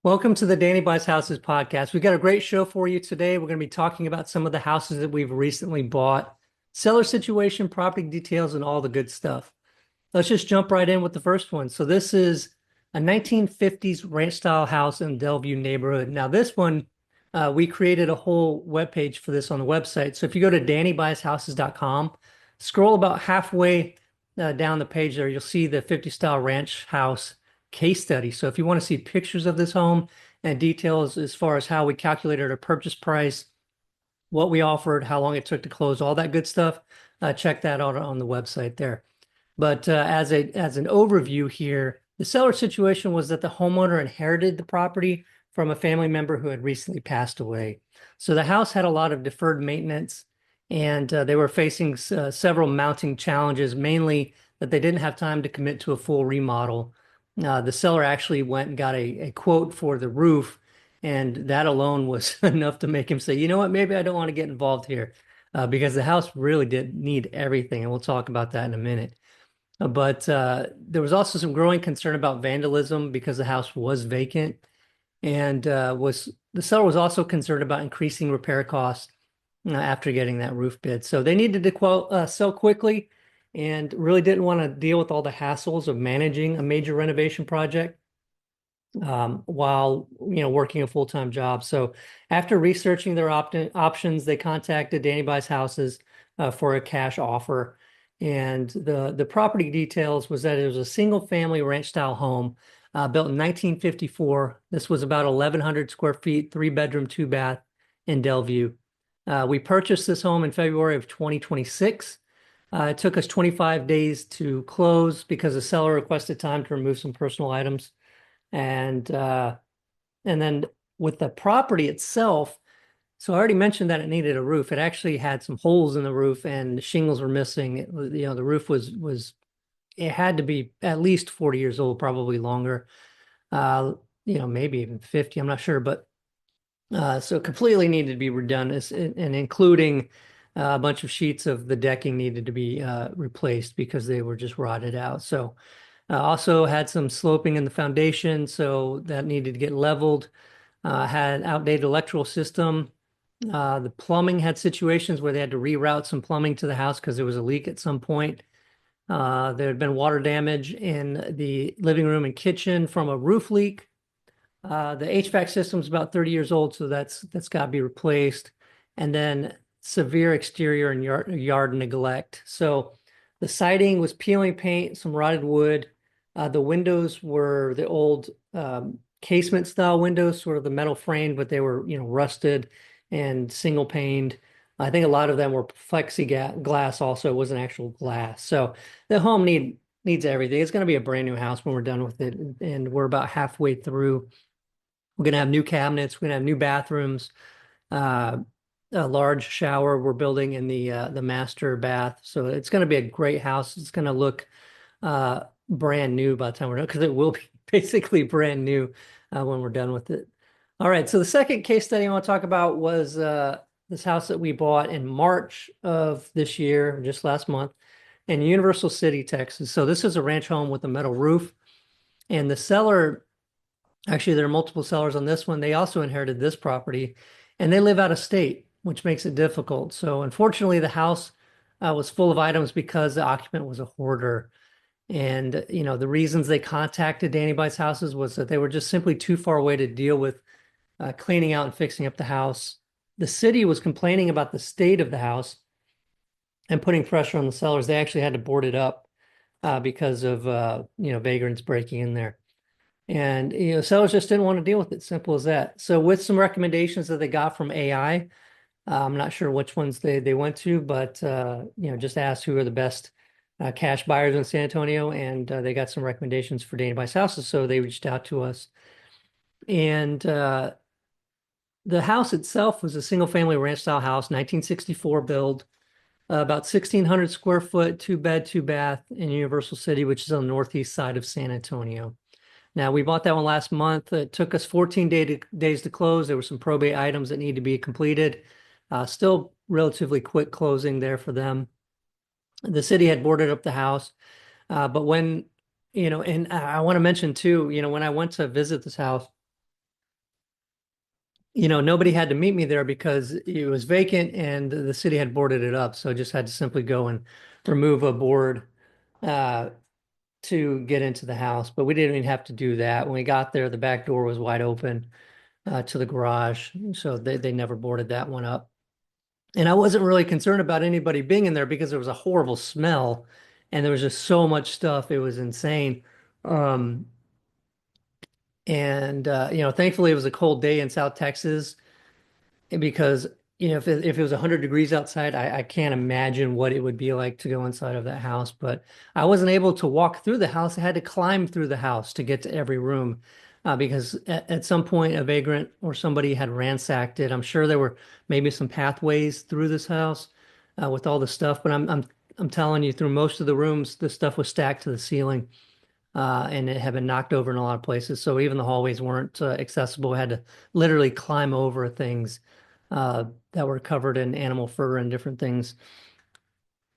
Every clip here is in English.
Welcome to the Danny Buys Houses podcast. We've got a great show for you today. We're going to be talking about some of the houses that we've recently bought, seller situation, property details, and all the good stuff. Let's just jump right in with the first one. So this is a 1950s ranch style house in Dellview neighborhood. Now this one, we created a whole webpage for this on the website. So if you go to DannyBuysHouses.com, scroll about halfway down the page there, you'll see the 50 style ranch house case study. So if you want to see pictures of this home and details as far as how we calculated our purchase price, what we offered, how long it took to close, all that good stuff, check that out on the website there. But as an overview here, the seller situation was that the homeowner inherited the property from a family member who had recently passed away. So the house had a lot of deferred maintenance, and they were facing several mounting challenges, mainly that they didn't have time to commit to a full remodel. The seller actually went and got a quote for the roof, and that alone was enough to make him say, you know what, maybe I don't want to get involved here, because the house really did need everything, and we'll talk about that in a minute. But there was also some growing concern about vandalism because the house was vacant, and was the seller was also concerned about increasing repair costs after getting that roof bid. So they needed to sell quickly, and really didn't want to deal with all the hassles of managing a major renovation project while working a full-time job. So after researching their options, they contacted Danny Buys Houses for a cash offer. And the property details was that it was a single family ranch style home built in 1954. This was about 1,100 square feet, 3 bedroom, 2 bath in Dellview. We purchased this home in February of 2026. It took us 25 days to close because the seller requested time to remove some personal items. And then with the property itself, so I already mentioned that it needed a roof. It actually had some holes in the roof and the shingles were missing. The roof was it had to be at least 40 years old, probably longer. Uh, maybe even 50, I'm not sure, but so it completely needed to be redone, and including a bunch of sheets of the decking needed to be replaced because they were just rotted out. So also had some sloping in the foundation, so that needed to get leveled. Had outdated electrical system. The plumbing had situations where they had to reroute some plumbing to the house because there was a leak at some point. There had been water damage in the living room and kitchen from a roof leak. The HVAC system is about 30 years old, so that's got to be replaced. And then severe exterior and yard neglect. So the siding was peeling paint, some rotted wood. The windows were the old casement style windows, sort of the metal framed, but they were, rusted and single paned. I think a lot of them were plexiglass also, it wasn't actual glass. So the home needs everything. It's going to be a brand new house when we're done with it. And we're about halfway through. We're going to have new cabinets. We're going to have new bathrooms, a large shower we're building in the master bath. So it's going to be a great house. It's going to look brand new by the time we're done, because it will be basically brand new when we're done with it. All right. So the second case study I want to talk about was this house that we bought in March of this year, just last month, in Universal City, Texas. So this is a ranch home with a metal roof. And the seller, actually, there are multiple sellers on this one. They also inherited this property, and they live out of state, which makes it difficult. So unfortunately, the house was full of items because the occupant was a hoarder. And, the reasons they contacted Danny Buys Houses was that they were just simply too far away to deal with cleaning out and fixing up the house. The city was complaining about the state of the house and putting pressure on the sellers. They actually had to board it up because of, vagrants breaking in there. And, sellers just didn't want to deal with it. Simple as that. So with some recommendations that they got from AI, I'm not sure which ones they went to, but, just asked who are the best cash buyers in San Antonio. And they got some recommendations for Danny Buys Houses. So they reached out to us. And the house itself was a single family ranch style house, 1964 build, about 1,600 square foot, 2 bed, 2 bath in Universal City, which is on the northeast side of San Antonio. Now, we bought that one last month. It took us 14 days to close. There were some probate items that need to be completed. Still relatively quick closing there for them. The city had boarded up the house. But when, and I want to mention too, when I went to visit this house, nobody had to meet me there because it was vacant and the city had boarded it up. So I just had to simply go and remove a board uh, to get into the house. But we didn't even have to do that. When we got there, the back door was wide open to the garage. So they never boarded that one up. And I wasn't really concerned about anybody being in there because there was a horrible smell and there was just so much stuff. It was insane. Um, and thankfully it was a cold day in South Texas because if it was 100 degrees outside, I can't imagine what it would be like to go inside of that house. But I wasn't able to walk through the house. I had to climb through the house to get to every room because at some point a vagrant or somebody had ransacked it. I'm sure there were maybe some pathways through this house with all the stuff, but I'm telling you, through most of the rooms, the stuff was stacked to the ceiling and it had been knocked over in a lot of places. So even the hallways weren't accessible. I had to literally climb over things that were covered in animal fur and different things.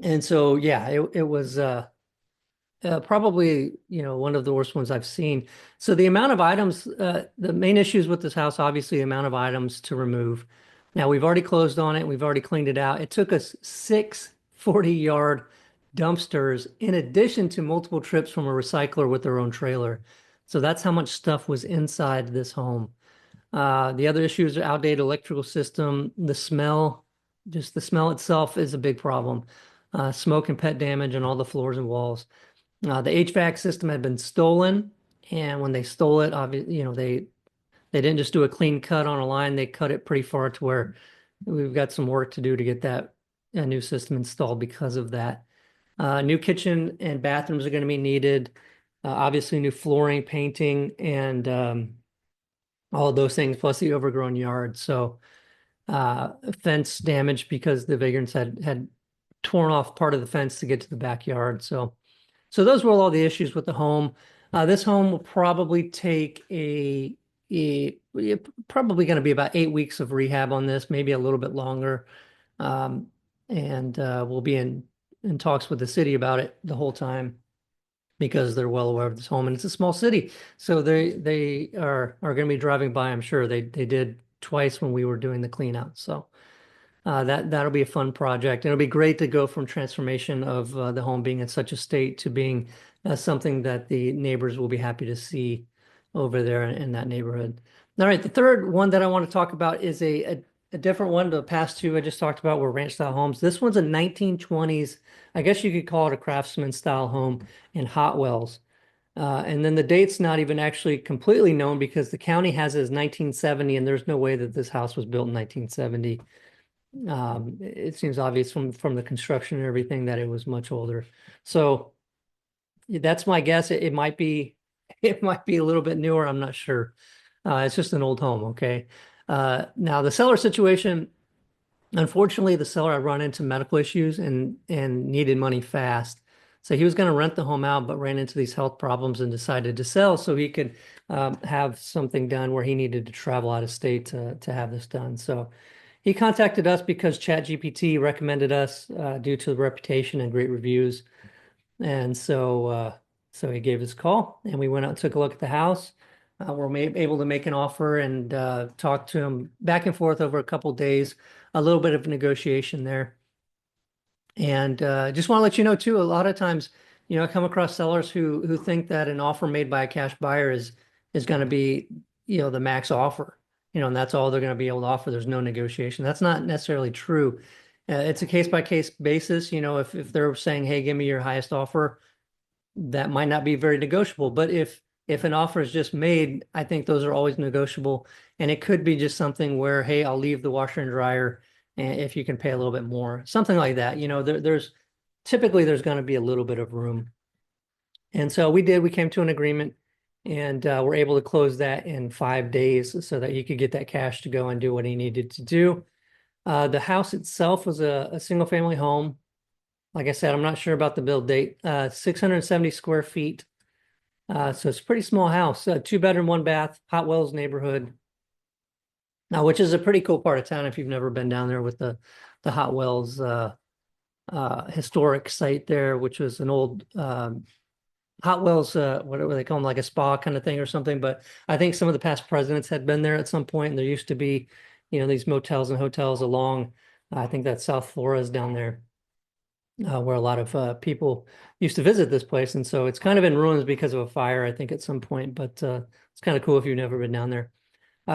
And so, yeah, it was probably, one of the worst ones I've seen. So the amount of items, the main issues with this house, obviously, the amount of items to remove. Now we've already closed on it. We've already cleaned it out. It took us 6 40-yard dumpsters in addition to multiple trips from a recycler with their own trailer. So that's how much stuff was inside this home. The other issues are outdated electrical system, the smell, just the smell itself is a big problem. Smoke and pet damage on all the floors and walls. The HVAC system had been stolen, and when they stole it, obviously, they didn't just do a clean cut on a line, they cut it pretty far to where we've got some work to do to get that new system installed because of that. New kitchen and bathrooms are going to be needed. Obviously, new flooring, painting, and all of those things, plus the overgrown yard. So fence damage because the vagrants had torn off part of the fence to get to the backyard. So those were all the issues with the home. This home will probably take probably going to be about 8 weeks of rehab on this, maybe a little bit longer. And we'll be in talks with the city about it the whole time because they're well aware of this home and it's a small city. So they are going to be driving by, I'm sure. They did twice when we were doing the clean out. So that'll be a fun project. It'll be great to go from transformation of the home being in such a state to being something that the neighbors will be happy to see over there in that neighborhood. All right, the third one that I want to talk about is a different one. The past two I just talked about were ranch style homes. This one's a 1920s, I guess you could call it a craftsman style home in Hot Wells. And then the date's not even actually completely known because the county has it as 1970, and there's no way that this house was built in 1970. It seems obvious from the construction and everything that it was much older. So that's my guess. It might be it might be a little bit newer. I'm not sure. It's just an old home. Okay. Now the seller situation, unfortunately, the seller had run into medical issues and needed money fast. So he was going to rent the home out, but ran into these health problems and decided to sell so he could have something done where he needed to travel out of state to have this done. So he contacted us because ChatGPT recommended us due to the reputation and great reviews. And so he gave us a call and we went out and took a look at the house. We're able to make an offer and talk to him back and forth over a couple days, a little bit of negotiation there. And just want to let you know too, a lot of times, I come across sellers who think that an offer made by a cash buyer is going to be, the max offer, and that's all they're going to be able to offer. There's no negotiation. That's not necessarily true. It's a case by case basis. If they're saying, hey, give me your highest offer, that might not be very negotiable. But if an offer is just made, I think those are always negotiable. And it could be just something where, hey, I'll leave the washer and dryer and if you can pay a little bit more, something like that. There's typically going to be a little bit of room. And so we came to an agreement and we're able to close that in 5 days so that he could get that cash to go and do what he needed to do. The house itself was a single family home. Like I said, I'm not sure about the build date, 670 square feet. So it's a pretty small house, 2 bedroom, 1 bath, Hot Wells neighborhood. Now, which is a pretty cool part of town if you've never been down there with the Hot Wells historic site there, which was an old Hot Wells, what do they call them, like a spa kind of thing or something. But I think some of the past presidents had been there at some point, and there used to be, these motels and hotels along. I think that's South Flores down there, where a lot of people used to visit this place, and so it's kind of in ruins because of a fire, I think, at some point. But it's kind of cool if you've never been down there.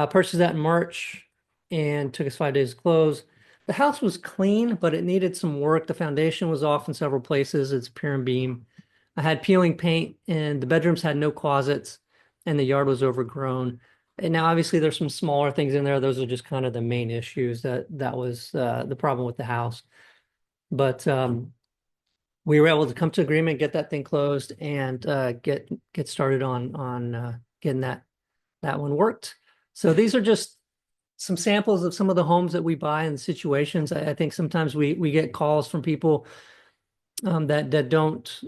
Purchased that in March and took us 5 days to close. The house was clean, but it needed some work. The foundation was off in several places. It's pier and beam. I had peeling paint, and the bedrooms had no closets, and the yard was overgrown. And now, obviously, there's some smaller things in there. Those are just kind of the main issues that was the problem with the house. But we were able to come to agreement, get that thing closed, and get started on getting that one worked. So these are just some samples of some of the homes that we buy and situations. I think sometimes we get calls from people that don't,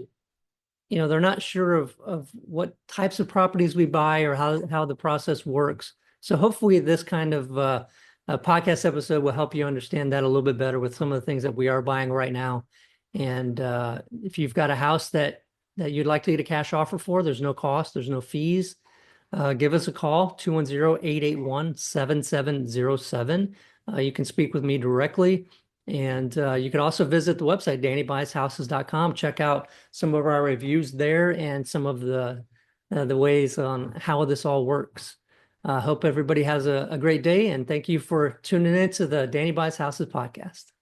they're not sure of what types of properties we buy or how the process works. So hopefully this kind of a podcast episode will help you understand that a little bit better with some of the things that we are buying right now. And if you've got a house that you'd like to get a cash offer for, there's no cost, there's no fees. Give us a call, 210-881-7707. You can speak with me directly. And you can also visit the website, DannyBuysHouses.com. Check out some of our reviews there and some of the ways on how this all works. Hope everybody has a great day, and thank you for tuning in to the Danny Buys Houses podcast.